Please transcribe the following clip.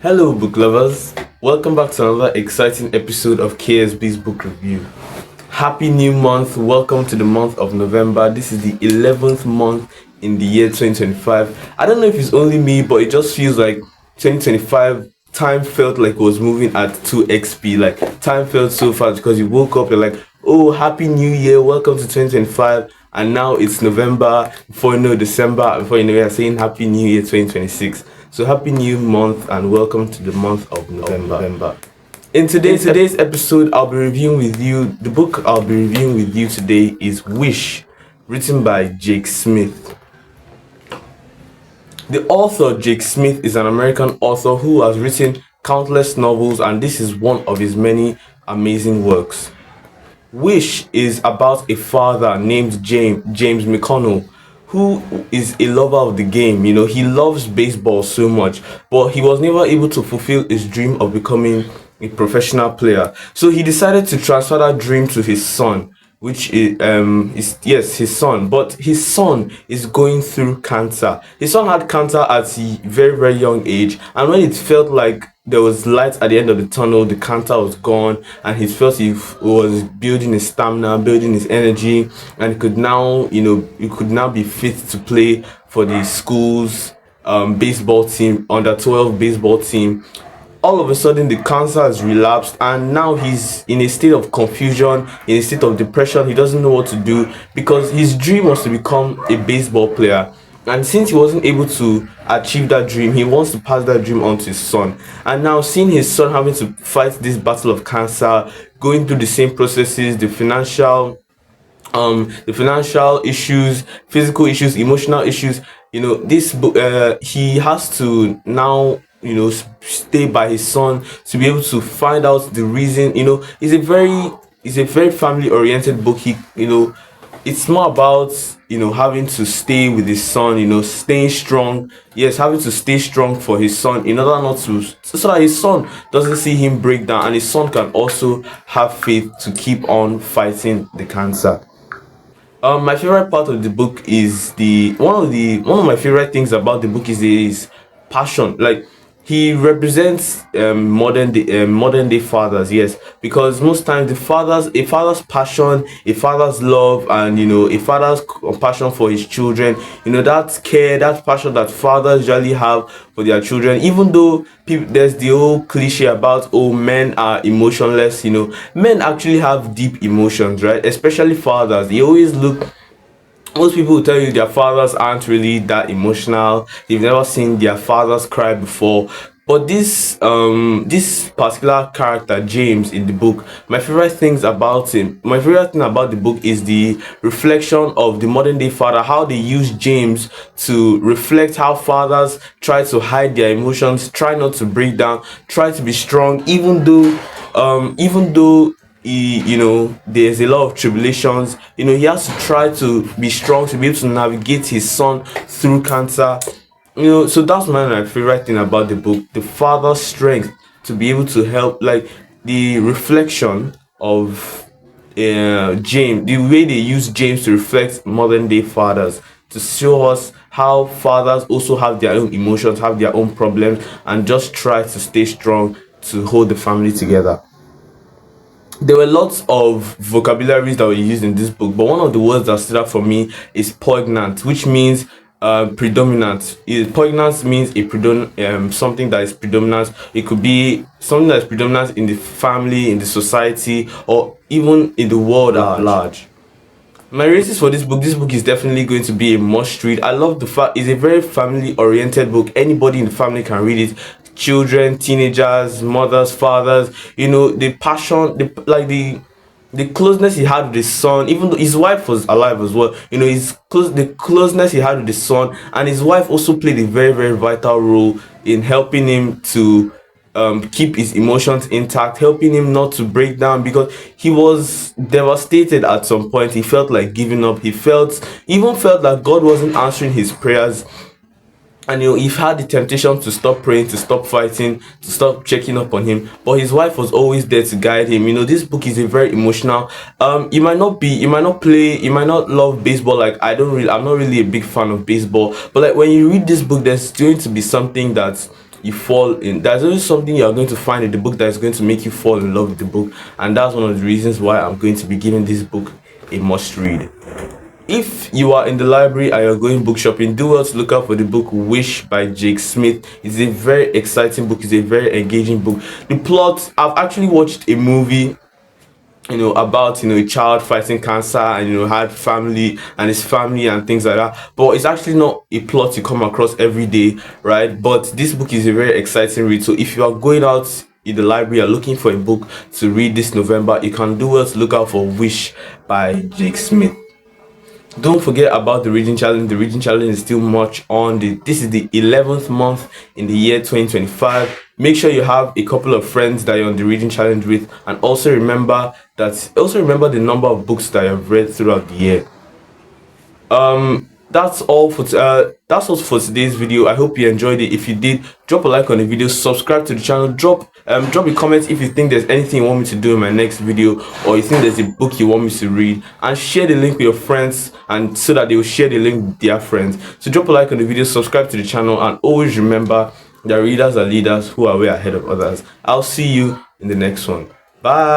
Hello, book lovers. Welcome back to another exciting episode of KSB's Book Review. Happy new month. Welcome to the month of November. This is the 11th month in the year 2025. I don't know if it's only me, but it just feels like 2025 time felt like it was moving at 2x speed. Like time felt so fast because you woke up, you're like, oh, happy new year. Welcome to 2025. And now it's November, before you know December, before you know you're saying happy new year 2026. So happy new month and welcome to the month of November. In today's episode, I'll be reviewing with you, the book I'll be reviewing with you today is Wish, written by Jake Smith. The author, Jake Smith, is an American author who has written countless novels, and this is one of his many amazing works. Wish is about a father named James McConnell, who is a lover of the game. You know, he loves baseball so much, but he was never able to fulfill his dream of becoming a professional player. So he decided to transfer that dream to his son, which is yes, his son. But his son is going through cancer. His son had cancer at a very, very young age, and when it felt like there was light at the end of the tunnel, the cancer was gone, and he felt he was building his stamina, building his energy, and he could now, be fit to play for the school's baseball team, under 12 baseball team. All of a sudden the cancer has relapsed, and now he's in a state of confusion, in a state of depression. He doesn't know what to do because his dream was to become a baseball player, and since he wasn't able to achieve that dream, he wants to pass that dream on to his son. And now seeing his son having to fight this battle of cancer, going through the same processes, the financial issues, physical issues, emotional issues, this book, he has to now stay by his son to be able to find out the reason. It's a very family oriented book. It's more about having to stay with his son, staying strong. Yes, having to stay strong for his son in order not to, so that his son doesn't see him break down, and his son can also have faith to keep on fighting the cancer. My favorite part of the book is one of my favorite things about the book is his passion. Like, he represents modern day fathers, yes, because most times a father's passion, a father's love, and a father's compassion for his children, that care, that passion that fathers usually have for their children. Even though there's the old cliche about, oh, men are emotionless, men actually have deep emotions, right? Especially fathers. They always look Most people will tell you their fathers aren't really that emotional. They've never seen their fathers cry before. But this particular character, James, in the book, my favorite thing about the book is the reflection of the modern day father, how they use James to reflect how fathers try to hide their emotions, try not to break down, try to be strong, even though there's a lot of tribulations. He has to try to be strong to be able to navigate his son through cancer. So that's my favorite thing about the book, the father's strength to be able to help, like the reflection of James, the way they use James to reflect modern day fathers, to show us how fathers also have their own emotions, have their own problems, and just try to stay strong to hold the family together. There were lots of vocabularies that were used in this book, but one of the words that stood out for me is poignant, which means predominant. Poignant means something that is predominant. It could be something that is predominant in the family, in the society, or even in the world at large. My ratings for this book is definitely going to be a must read. I love the fact it's a very family oriented book. Anybody in the family can read it. Children, teenagers, mothers, fathers, the passion, the closeness he had with his son, even though his wife was alive as well. The closeness he had with his son, and his wife also played a very, very vital role in helping him to keep his emotions intact, helping him not to break down, because he was devastated at some point. He felt like giving up. He even felt like God wasn't answering his prayers. And he had the temptation to stop praying, to stop fighting, to stop checking up on him, but his wife was always there to guide him. This book is a very emotional. You might not love baseball. Like, I'm not really a big fan of baseball, but like when you read this book, there's going to be something that you fall in, there's always something you're going to find in the book that is going to make you fall in love with the book, and that's one of the reasons why I'm going to be giving this book a must read. If you are in the library and you're going book shopping, do well to look out for the book Wish by Jake Smith. It's a very exciting book. It's a very engaging book. The plot, I've actually watched a movie, about a child fighting cancer, and had family and his family and things like that, but it's actually not a plot you come across every day, right? But this book is a very exciting read. So if you are going out in the library, you're looking for a book to read this November, you can do well to look out for Wish by Jake Smith. Don't forget about the reading challenge. The reading challenge is still much on. This is the 11th month in the year 2025. Make sure you have a couple of friends that you're on the reading challenge with, and also remember the number of books that you've read throughout the year. That's all for today's video. I hope you enjoyed it. If you did, drop a like on the video, subscribe to the channel, drop a comment if you think there's anything you want me to do in my next video, or you think there's a book you want me to read, and share the link with your friends, and so that they will share the link with their friends. So drop a like on the video, subscribe to the channel, and always remember that readers are leaders who are way ahead of others. I'll see you in the next one. Bye.